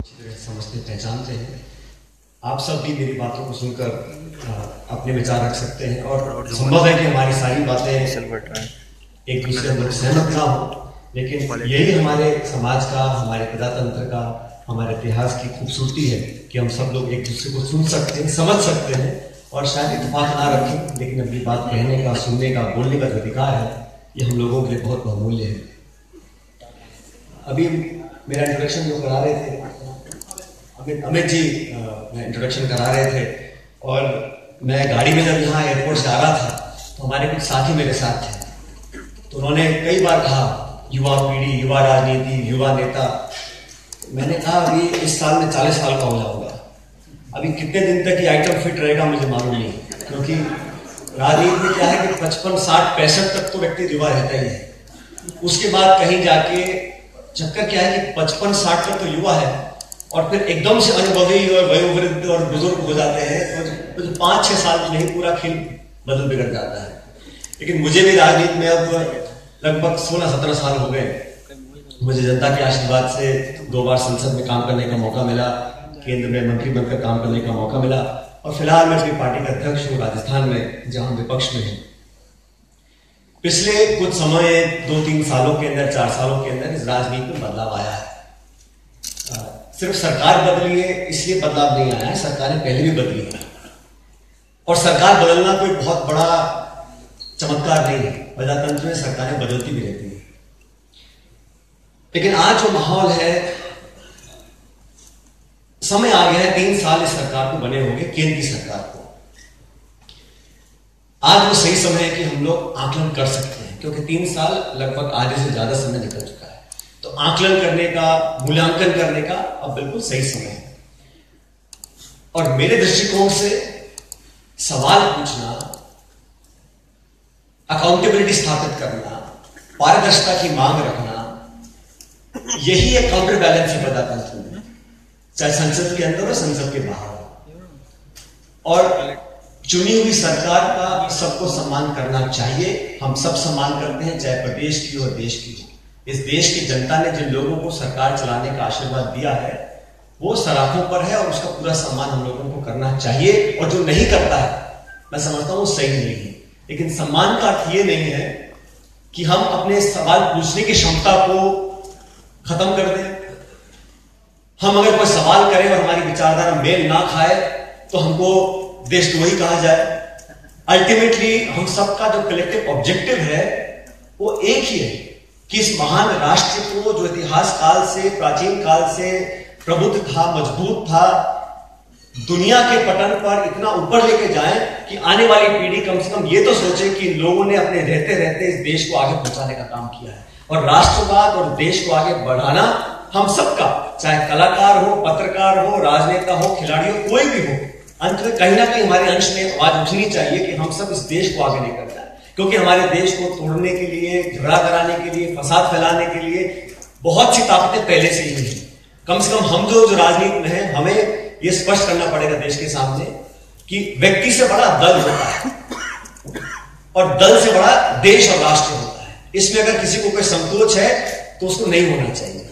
समझते पहचानते हैं। आप सब भी मेरी बातों को सुनकर अपने विचार रख सकते हैं और संभव है कि हमारी सारी बातें एक दूसरे अंदर सहमत ना हो, लेकिन यही हमारे समाज का, हमारे प्रजातंत्र का, हमारे इतिहास की खूबसूरती है कि हम सब लोग एक दूसरे को सुन सकते हैं, समझ सकते हैं और शायद इत्तेफाक ना रखें, लेकिन अपनी बात कहने का, सुनने का, बोलने का जो अधिकार है ये हम लोगों के लिए बहुत बहुमूल्य है। अभी मेरा इंट्रोडक्शन जो करा रहे थे अमित जी इंट्रोडक्शन करा रहे थे और मैं गाड़ी में जब यहाँ एयरपोर्ट से आ रहा था तो हमारे कुछ साथी मेरे साथ थे, तो उन्होंने कई बार कहा युवा पीढ़ी, युवा राजनीति, युवा नेता। मैंने कहा अभी इस साल में 40 साल का हो जाऊंगा, अभी कितने दिन तक ये आइटम फिट रहेगा मुझे मालूम नहीं, क्योंकि राजनीति में क्या है कि 55, 60, 65 तक तो व्यक्ति युवा रहता ही है। उसके बाद कहीं जाके चक्कर क्या है कि 55, 60 तक तो युवा है और फिर एकदम से अनुभवी और वयोवृद्ध और बुजुर्ग हो जाते हैं तो 5-6 साल में नहीं पूरा खेल बदल बिगड़ जाता है। लेकिन मुझे भी राजनीति में अब लगभग 16-17 साल हो गए। मुझे जनता के आशीर्वाद से 2 बार संसद में काम करने का मौका मिला, केंद्र में मंत्री बनकर काम करने का मौका मिला और फिलहाल मैं अपनी पार्टी का अध्यक्ष हूँ राजस्थान में, जहां विपक्ष में हूँ। पिछले कुछ समय 2-3 सालों के अंदर, 4 सालों के अंदर इस राजनीति में बदलाव आया है। सिर्फ सरकार बदली है इसलिए बदलाव नहीं आया है, सरकारें पहले भी बदली है और सरकार बदलना कोई बहुत बड़ा चमत्कार नहीं है। प्रजातंत्र में सरकारें बदलती भी रहती है, लेकिन आज जो माहौल है, समय आ गया है, 3 साल इस सरकार को बने होंगे, केंद्र की सरकार को। आज वो सही समय है कि हम लोग आकलन कर सकते हैं, क्योंकि 3 साल लगभग आधे से ज्यादा समय निकल चुका है। तो आकलन करने का, मूल्यांकन करने का अब बिल्कुल सही समय है। और मेरे दृष्टिकोण से सवाल पूछना, अकाउंटेबिलिटी स्थापित करना, पारदर्शिता की मांग रखना, यही एक काउंटर बैलेंस है प्रजातंत्र में, चाहे संसद के अंदर हो, संसद के बाहर हो। और चुनी हुई सरकार का सबको सम्मान करना चाहिए। हम सब सम्मान करते हैं, चाहे प्रदेश की हो, देश की हो। इस देश की जनता ने जिन लोगों को सरकार चलाने का आशीर्वाद दिया है वो सराखों पर है और उसका पूरा सम्मान हम लोगों को करना चाहिए। और जो नहीं करता है, मैं समझता हूं सही नहीं है। लेकिन सम्मान का अर्थ ये नहीं है कि हम अपने सवाल पूछने की क्षमता को खत्म कर दें। हम अगर कोई सवाल करें और हमारी विचारधारा मेल ना खाए तो हमको देशद्रोही कहा जाए। अल्टीमेटली हम सबका जो कलेक्टिव ऑब्जेक्टिव है वो एक ही है कि इस महान राष्ट्र को, जो इतिहास काल से, प्राचीन काल से प्रबुद्ध था, मजबूत था, दुनिया के पटल पर इतना ऊपर लेके जाएं कि आने वाली पीढ़ी कम से कम ये तो सोचे कि लोगों ने अपने रहते रहते इस देश को आगे पहुंचाने का काम किया है। और राष्ट्रवाद और देश को आगे बढ़ाना हम सबका, चाहे कलाकार हो, पत्रकार हो, राजनेता हो, खिलाड़ी हो, कोई भी हो, अंत में कहीं ना कहीं हमारे अंश में आवाज उठनी चाहिए कि हम सब इस देश को आगे लेकर जाए। क्योंकि हमारे देश को तोड़ने के लिए, झगड़ा कराने के लिए, फसाद फैलाने के लिए बहुत सी ताकतें पहले से ही हैं। कम से कम हम जो राजनीति में हैं, हमें यह स्पष्ट करना पड़ेगा देश के सामने कि व्यक्ति से बड़ा दल होता है और दल से बड़ा देश और राष्ट्र होता है। इसमें अगर किसी को कोई संकोच है तो उसको नहीं होना चाहिए।